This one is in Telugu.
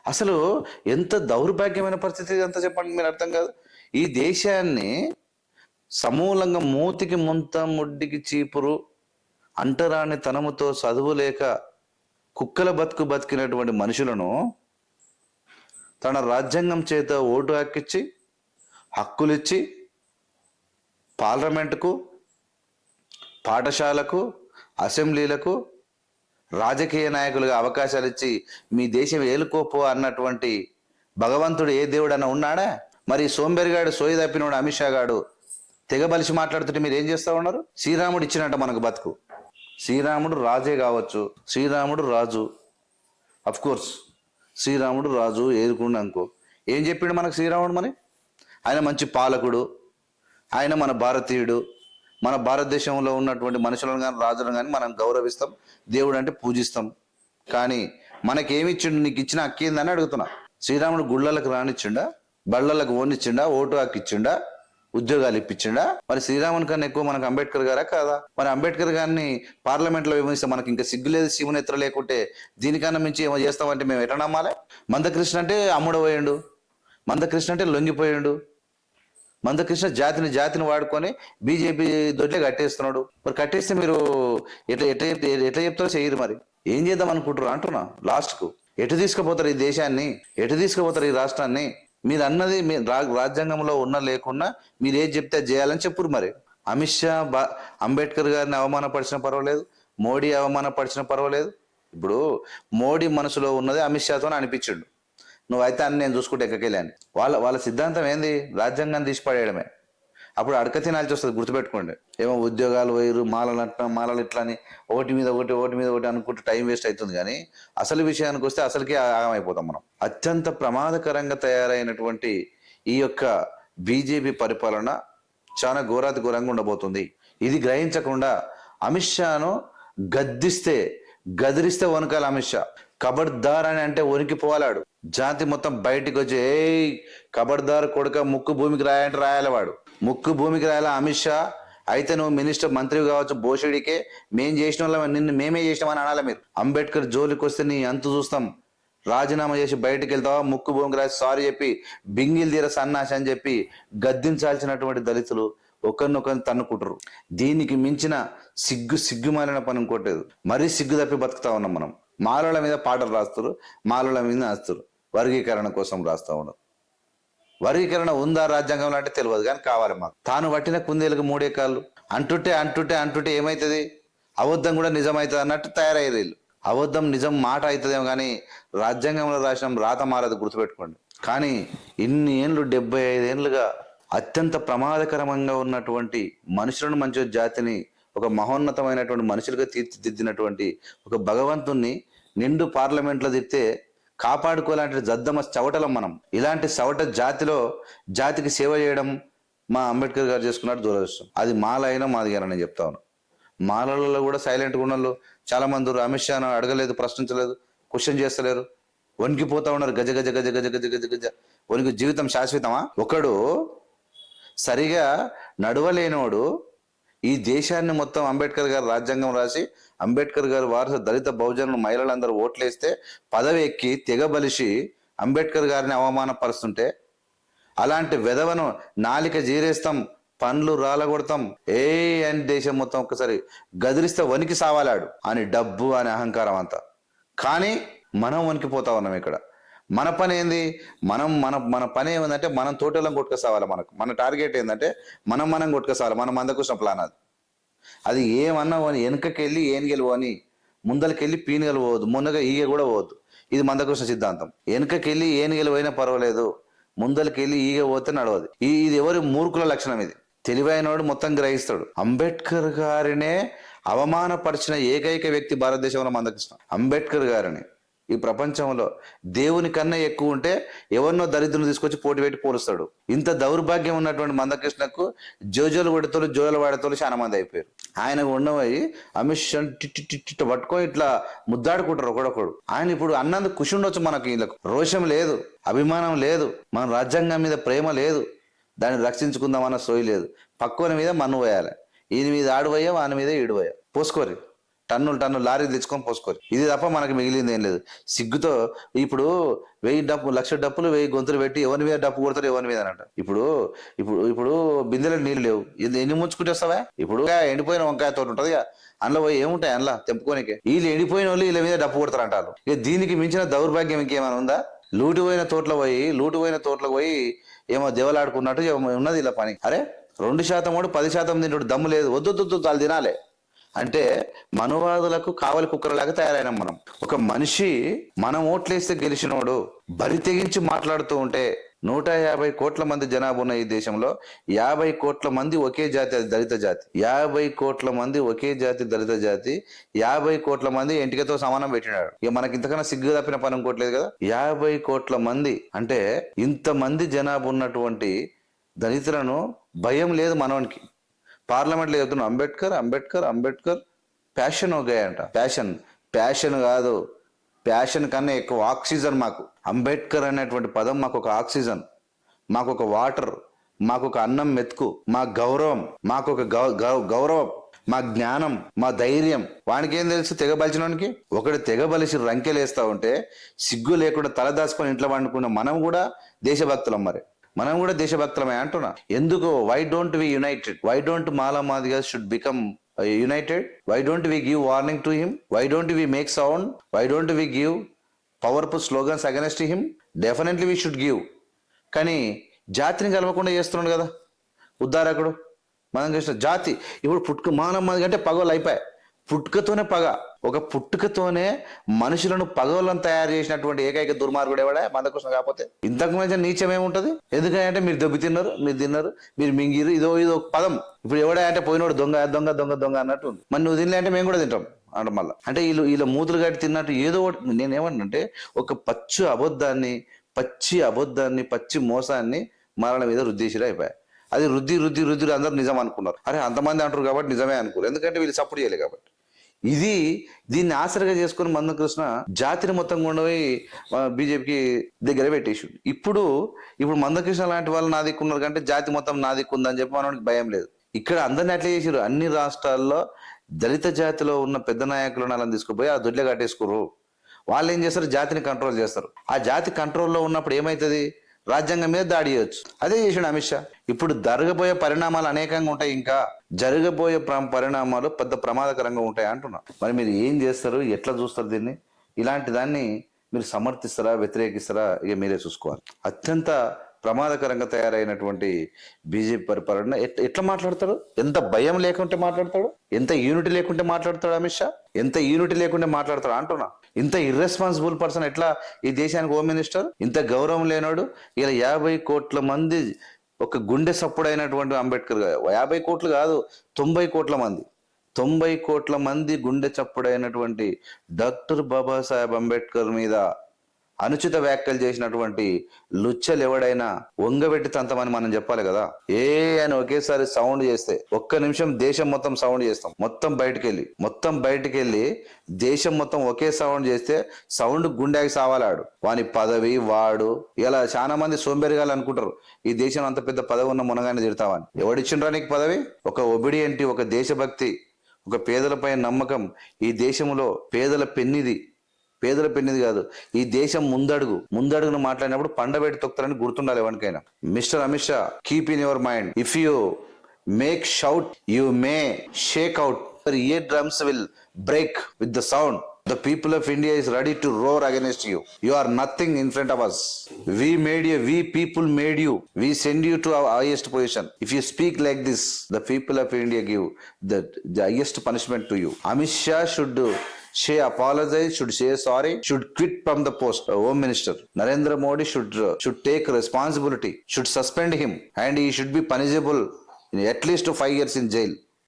అసలు ఎంత దౌర్భాగ్యమైన పరిస్థితి ఇదంతా చెప్పండి, మీరు అర్థం కాదు. ఈ దేశాన్ని సమూలంగా మూతికి ముంత ముడ్డికి చీపురు అంటరాని తనముతో చదువు లేక కుక్కల బతుకు బతికినటువంటి మనుషులను తన రాజ్యాంగం చేత ఓటు హక్కిచ్చి హక్కులిచ్చి పార్లమెంటుకు, పాఠశాలకు, అసెంబ్లీలకు రాజకీయ నాయకులుగా అవకాశాలు ఇచ్చి మీ దేశం ఏలుకోపో అన్నటువంటి భగవంతుడు ఏ దేవుడన్నా ఉన్నాడా? మరి సోంబేరిగాడు సోయి తప్పినోడు అమిత్ షా గాడు తెగబలిసి మాట్లాడుతుంటే మీరు ఏం చేస్తా ఉన్నారు? శ్రీరాముడు ఇచ్చినట్ట మనకు బతుకు. శ్రీరాముడు రాజే కావచ్చు, శ్రీరాముడు రాజు, అఫ్ కోర్స్ శ్రీరాముడు రాజు ఏరుకుండా అనుకో. ఏం చెప్పిండు మనకు శ్రీరాముడు? మరి ఆయన మంచి పాలకుడు, ఆయన మన భారతీయుడు, మన భారతదేశంలో ఉన్నటువంటి మనుషులను కానీ రాజులను కానీ మనం గౌరవిస్తాం, దేవుడు అంటే పూజిస్తాం. కానీ మనకేమిచ్చిండు? నీకు ఇచ్చిన హక్కేందని అడుగుతున్నా. శ్రీరాముడు గుళ్ళలకు రానిచ్చిండా? బళ్ళలకు ఓనిచ్చిండా? ఓటు హక్కు ఇచ్చిండా? ఉద్యోగాలు ఇప్పించిండా? మరి శ్రీరాముని కన్నా ఎక్కువ మనకు అంబేద్కర్ గారా కాదా? మరి అంబేద్కర్ గారిని పార్లమెంట్లో విమర్శిస్తే మనకి ఇంకా సిగ్గులేదు, శివునెత్ర లేకుంటే దీనికన్నా మించి ఏమో చేస్తామంటే మేము ఎట్లా నమ్మాలి? మందకృష్ణ అంటే అమ్ముడపోయాడు, మందకృష్ణ అంటే లొంగిపోయాడు, మందకృష్ణ జాతిని వాడుకొని బీజేపీ దొడ్లే కట్టేస్తున్నాడు. మరి కట్టేస్తే మీరు ఎట్లా ఎట్లా ఎట్లా చెప్తారో చేయరు. మరి ఏం చేద్దాం అనుకుంటారు అంటున్నా. లాస్ట్కు ఎటు తీసుకుపోతారు ఈ దేశాన్ని, ఎటు తీసుకుపోతారు ఈ రాష్ట్రాన్ని? మీరు అన్నది మీ రాజ్యాంగంలో ఉన్న లేకున్నా మీరు ఏది చెప్తే చేయాలని చెప్పురు. మరి అమిత్ షా అంబేద్కర్ గారిని అవమానపరిచిన పర్వాలేదు, మోడీ అవమానపరిచిన పర్వాలేదు. ఇప్పుడు మోడీ మనసులో ఉన్నది అమిత్ షాతో అనిపించిండు. నువ్వైతే అని నేను చూసుకుంటే ఎక్కకెళ్ళి అని. వాళ్ళ సిద్ధాంతం ఏంది? రాజ్యాంగాన్ని తీసిపడేయడమే. అప్పుడు అడక తినాల్సి వస్తుంది, గుర్తుపెట్టుకోండి. ఏమో ఉద్యోగాలు వేరు, మాలలు ఇట్లా అని ఒకటి మీద ఒకటి అనుకుంటే టైం వేస్ట్ అవుతుంది. కానీ అసలు విషయానికి వస్తే అసలుకే ఆగమైపోతాం మనం. అత్యంత ప్రమాదకరంగా తయారైనటువంటి ఈ యొక్క బీజేపీ పరిపాలన చాలా ఘోరాతి ఘోరంగా ఉండబోతుంది. ఇది గ్రహించకుండా అమిత్ షాను గదిరిస్తే వణకాలి అమిత్ షా. కబడ్దార్ అని అంటే వణికిపోవాలాడు. జాతి మొత్తం బయటికి వచ్చి ఏయ్ కబడ్దార్ కొడుక ముక్కు భూమికి రాయంటే రాయాలి. వాడు ముక్కు భూమికి రాయాల అమిత్ షా. అయితే నువ్వు మినిస్టర్ మంత్రి కావచ్చు, భోషుడికే మేం చేసిన వాళ్ళ నిన్ను మేమే చేసినామని అనాలి. మీరు అంబేద్కర్ జోలికి వస్తే నీ అంతు చూస్తాం. రాజీనామా చేసి బయటకు వెళ్తావా? ముక్కు భూమికి రాసి సారీ చెప్పి బింగిల్ తీర సన్నాసి అని చెప్పి గద్దించాల్సినటువంటి దళితులు ఒకరినొకరిని తన్నుకుంటారు. దీనికి మించిన సిగ్గుమాలిన పని ఇంకోట్లేదు. మరీ సిగ్గు తప్పి బతుకుతా ఉన్నాం మనం. మాలల మీద పాటలు రాస్తారు, మాలల మీద రాస్తారు, వర్గీకరణ కోసం రాస్తా ఉన్నారు. వర్గీకరణ ఉందా రాజ్యాంగంలో అంటే తెలియదు, కానీ కావాలి మాకు. తాను పట్టిన కుందేలకు మూడే కాళ్ళు అంటుంటే ఏమవుతుంది? అబద్ధం కూడా నిజమవుతుంది అన్నట్టు తయారయ్యేది వీళ్ళు. అబద్ధం నిజం మాట అవుతుందేమో కానీ రాజ్యాంగంలో రాసిన రాత మారదు, గుర్తుపెట్టుకోండి. కానీ ఇన్ని ఏళ్ళు 75 ఏళ్ళుగా అత్యంత ప్రమాదకరంగా ఉన్నటువంటి మనుషులను, మంచి జాతిని ఒక మహోన్నతమైనటువంటి మనుషులుగా తీర్చిదిద్దినటువంటి ఒక భగవంతుణ్ణి నిండు పార్లమెంట్లో తిప్పితే కాపాడుకోలాంటి జద్దమ చవటలం మనం. ఇలాంటి చవట జాతికి సేవ చేయడం మా అంబేద్కర్ గారు చేసుకున్నట్టు దురదృష్టం. అది మాల అయినా మాది అని నేను చెప్తా ఉన్నాను. మాలలో కూడా సైలెంట్గా ఉన్నోళ్ళు చాలా మంది అమిత్ షాను అడగలేదు, ప్రశ్నించలేదు, క్వశ్చన్ చేస్తలేరు, వణికిపోతా ఉన్నారు. గజ గజ గజ గజ గజ గజ గజ వణికి. జీవితం శాశ్వతమా? ఒకడు సరిగా నడవలేనోడు ఈ దేశాన్ని మొత్తం అంబేద్కర్ గారు రాజ్యాంగం రాసి అంబేద్కర్ గారు వారసు దళిత బహుజనులు మహిళలందరూ ఓట్లేస్తే పదవి ఎక్కి తెగబలిసి అంబేద్కర్ గారిని అవమానపరుస్తుంటే అలాంటి వెధవను నాలిక జీరేస్తాం, పండ్లు రాలగొడతాం, అని దేశం మొత్తం ఒక్కసారి గదిరిస్తే వణికి సావాలాడు అని డబ్బు అని అహంకారం అంతా. కానీ మనం వణికిపోతా ఉన్నాం ఇక్కడ. మన పని ఏంది? మన పని ఏమిందంటే మనం తోటలను కొట్టుకొసావాలి. మన టార్గెట్ ఏంటంటే మనం కొట్టుకొసావాలి. మన మందకృష్ణ ప్లాన్ అది ఏమన్నా పోని, వెనుకకెళ్ళి ఏనుగెలు పోని, ముందలకెళ్ళి పీనుగలు పోవద్దు, ముందుగా ఈగ కూడా పోవద్దు. ఇది మందకృష్ణ సిద్ధాంతం. వెనుకకెళ్ళి ఏనుగెలు పోయినా పర్వాలేదు, ముందలకెళ్ళి ఈగ పోతే నడవదు. ఇది ఎవరి మూర్ఖుల లక్షణం. ఇది తెలివైనవాడు మొత్తం గ్రహిస్తాడు. అంబేద్కర్ గారినే అవమానపరిచిన ఏకైక వ్యక్తి భారతదేశంలో మందకృష్ణ. అంబేద్కర్ గారిని ఈ ప్రపంచంలో దేవుని కన్నా ఎక్కువ ఉంటే ఎవరినో దరిద్రులు తీసుకొచ్చి పోటీ పెట్టి పోలుస్తాడు. ఇంత దౌర్భాగ్యం ఉన్నటువంటి మందకృష్ణకు జోజలు వాడతోలు చాలా మంది అయిపోయారు. ఆయనకు ఉండవై అమిత్ షా టిట్ పట్టుకొని ఇట్లా ముద్దాడుకుంటారు ఒకడొకడు. ఆయన ఇప్పుడు అన్నందుకు ఖుషి ఉండొచ్చు. మనకి వీళ్ళకు రోషం లేదు, అభిమానం లేదు, మన రాజ్యాంగం మీద ప్రేమ లేదు, దాన్ని రక్షించుకుందామన్న సోయి లేదు. పక్కువని మీద మన్ను పోయాలి. ఈయన మీద ఆడు పోయా, వాని మీద ఈడు పోయా. పోసుకోరి. టన్నులు లారీలు తెచ్చుకొని పోసుకోరు. ఇది తప్ప మనకి మిగిలింది ఏం లేదు. సిగ్గుతో ఇప్పుడు 1000 డప్పు 1,00,000 డప్పులు 1000 గొంతులు పెట్టి ఎవరి మీద డప్పు కొడతారు ఎవరి మీద అంట. ఇప్పుడు ఇప్పుడు ఇప్పుడు బిందెలకు నీళ్ళు లేవు, ఎన్ని ముంచుకుంటే వస్తావా? ఇప్పుడు ఎండిపోయిన వంకాయ తోట ఉంటది, అందులో పోయి ఏముంటాయి అందులో తెంపుకోనికే. వీళ్ళు ఎండిపోయిన వాళ్ళు వీళ్ళ మీద డప్పు కొడతారు అంటారు. ఇక దీనికి మించిన దౌర్భాగ్యం ఇంకేమైనా ఉందా? లూటిపోయిన తోటలో పోయి ఏమో దేవలాడుకున్నట్టు ఉన్నది ఇలా పని. అరే 2% 10% తింటాడు, దమ్ము లేదు, వద్దు చాలు తినాలి అంటే మనువాదులకు కావలి కుక్కరలాగా తయారైనాం మనం. ఒక మనిషి మనం ఓట్లేస్తే గెలిచినోడు బరి తెగించి మాట్లాడుతూ ఉంటే 150 కోట్ల మంది జనాభా ఉన్న ఈ దేశంలో 50 కోట్ల మంది ఒకే జాతి, అది దళిత జాతి. 50 కోట్ల మంది ఒకే జాతి, దళిత జాతి. 50 కోట్ల మంది ఎంటికతో సమానం పెట్టినాడు. ఇక మనకి ఇంతకన్నా సిగ్గు తప్పిన పని ఇంకోట్లేదు కదా. 50 కోట్ల మంది అంటే ఇంతమంది జనాభా ఉన్నటువంటి దళితులను భయం లేదు మనవనికి. పార్లమెంట్లో చెప్తున్నాం అంబేద్కర్ ప్యాషన్ ఒకేయంట. ప్యాషన్ కాదు, ప్యాషన్ కన్నా ఎక్కువ ఆక్సిజన్ మాకు. అంబేద్కర్ అనేటువంటి పదం మాకు ఒక ఆక్సిజన్, మాకు ఒక వాటర్, మాకు ఒక అన్నం మెతుకు, మా గౌరవం, మాకు ఒక గౌరవం, మా జ్ఞానం, మా ధైర్యం. వానికి ఏం తెలుసు? తెగబలిచినోనికి. ఒకటి తెగబలిసి రంకెలేస్తా ఉంటే సిగ్గు లేకుండా తలదాచుకొని ఇంట్లో వండుకున్న మనం కూడా దేశభక్తులం. మనం కూడా దేశభక్తులమే అంటున్నా. ఎందుకు? Why don't we united? Why don't Mala Madiga should become united? Why don't we give warning to him? Why don't we make sound? Why don't we give powerful slogans against him? Definitely we should give. కానీ జాతిని కలవకుండా చేస్తున్నాడు కదా ఉద్దారకుడు. మనం చేసిన జాతి ఇప్పుడు మానవ మాదిగా అంటే పగోలు అయిపోయాయి. పుట్టుకతోనే పగ, ఒక పుట్టుకతోనే మనుషులను పగోలను తయారు చేసినటువంటి ఏకైక దుర్మార్గుడు ఎవడా? మందకృష్ణ. కాకపోతే ఇంతకు మంచి నీచం ఏముంటది? ఎందుకంటే మీరు దెబ్బ తిన్నారు, మీరు మింగిరు, ఇదో పదం. ఇప్పుడు ఎవడా అంటే పోయినోడు దొంగ అన్నట్టు ఉంది. మరి నువ్వు తినలే అంటే మేము కూడా తింటాం అంటే మళ్ళీ అంటే వీళ్ళ మూతులు గట్టి తిన్నట్టు ఏదో ఒకటి. నేనేమన్నంటే ఒక పచ్చి అబద్ధాన్ని పచ్చి మోసాన్ని మరణ మీద రుద్దేసిరా అయిపోయాయి. అది రుద్ది అందరూ నిజం అనుకున్నారు. అరే అంతమంది అంటారు కాబట్టి నిజమే అనుకోరు, ఎందుకంటే వీళ్ళు సపోర్ట్ చేయలే కాబట్టి. దీన్ని ఆసరగా చేసుకుని మందకృష్ణ జాతిని మొత్తం కొండపోయి బీజేపీకి దగ్గర పెట్టేసి ఇప్పుడు మందకృష్ణ లాంటి వాళ్ళు నా దిక్కున్నారు కంటే జాతి మొత్తం నా దిక్కుందని చెప్పి మనకి భయం లేదు. ఇక్కడ అందరిని అట్లా చేసారు. అన్ని రాష్ట్రాల్లో దళిత జాతిలో ఉన్న పెద్ద నాయకులను అలా తీసుకుపోయి ఆ దొడ్లే కట్టేసుకోరు. వాళ్ళు ఏం చేస్తారు? జాతిని కంట్రోల్ చేస్తారు. ఆ జాతి కంట్రోల్లో ఉన్నప్పుడు ఏమవుతుంది? రాజ్యాంగం మీద దాడి చేయొచ్చు. అదే చేసాడు అమిత్ షా. ఇప్పుడు జరగబోయే పరిణామాలు అనేకంగా ఉంటాయి, ఇంకా జరగబోయే పరిణామాలు పెద్ద ప్రమాదకరంగా ఉంటాయి అంటున్నా. మరి మీరు ఏం చేస్తారు? ఎట్లా చూస్తారు దీన్ని? ఇలాంటి దాన్ని మీరు సమర్థిస్తారా, వ్యతిరేకిస్తారా? ఇక మీరే చూసుకోవాలి. అత్యంత ప్రమాదకరంగా తయారైనటువంటి బీజేపీ పరిపాలన ఎట్లా మాట్లాడతాడు? ఎంత భయం లేకుంటే మాట్లాడతాడు, ఎంత యూనిటీ లేకుంటే మాట్లాడతాడు అమిత్ షా, ఎంత యూనిటీ లేకుంటే మాట్లాడతాడు అంటున్నా. ఇంత ఇర్రెస్పాన్సిబుల్ పర్సన్ ఎట్లా ఈ దేశానికి హోమ్ మినిస్టర్? ఇంత గౌరవం లేనాడు. ఇలా 50 కోట్ల మంది ఒక గుండె సప్పుడైనటువంటి అంబేద్కర్ 50 కోట్లు కాదు 90 కోట్ల మంది 90 కోట్ల మంది గుండె చప్పుడైనటువంటి డాక్టర్ బాబాసాహెబ్ అంబేద్కర్ మీద అనుచిత వ్యాఖ్యలు చేసినటువంటి లుచ్చలు ఎవడైనా వంగబెట్టి తంతమని మనం చెప్పాలి కదా. అని ఒకేసారి సౌండ్ చేస్తే ఒక్క నిమిషం దేశం మొత్తం సౌండ్ చేస్తాం. మొత్తం బయటికెళ్ళి దేశం మొత్తం ఒకే సౌండ్ చేస్తే సౌండ్ గుండెకి సావాలాడు. వాని పదవి వాడు. ఇలా చాలా మంది సోంబేరిగాలు అనుకుంటారు ఈ దేశం అంత పెద్ద పదవి ఉన్న మునగానే తిడతామని. ఎవడిచ్చిండ్రా నీకు పదవి? ఒక ఒబిడియంటి, ఒక దేశభక్తి, ఒక పేదలపై నమ్మకం. ఈ దేశంలో పేదల పెన్నిది కాదు, ఈ దేశం ముందడుగును మాట్లాడినప్పుడు పండబెట్టి తొక్కుతారని గుర్తుండాలి ఎవరికైనా. Mister Amit Shah, keep in your mind, if you make shout you may shake out. Ear drums will break with the sound. The people of India is ready to roar against you. You are nothing in front of us. We people made you. We send you to our highest position. If you speak like this, the people of India give the highest punishment to you. Amit Shah should apologize, should say sorry, should quit from the post Home Minister. Narendra Modi should take responsibility, should suspend him, and he should be punishable in at least 5 years in jail.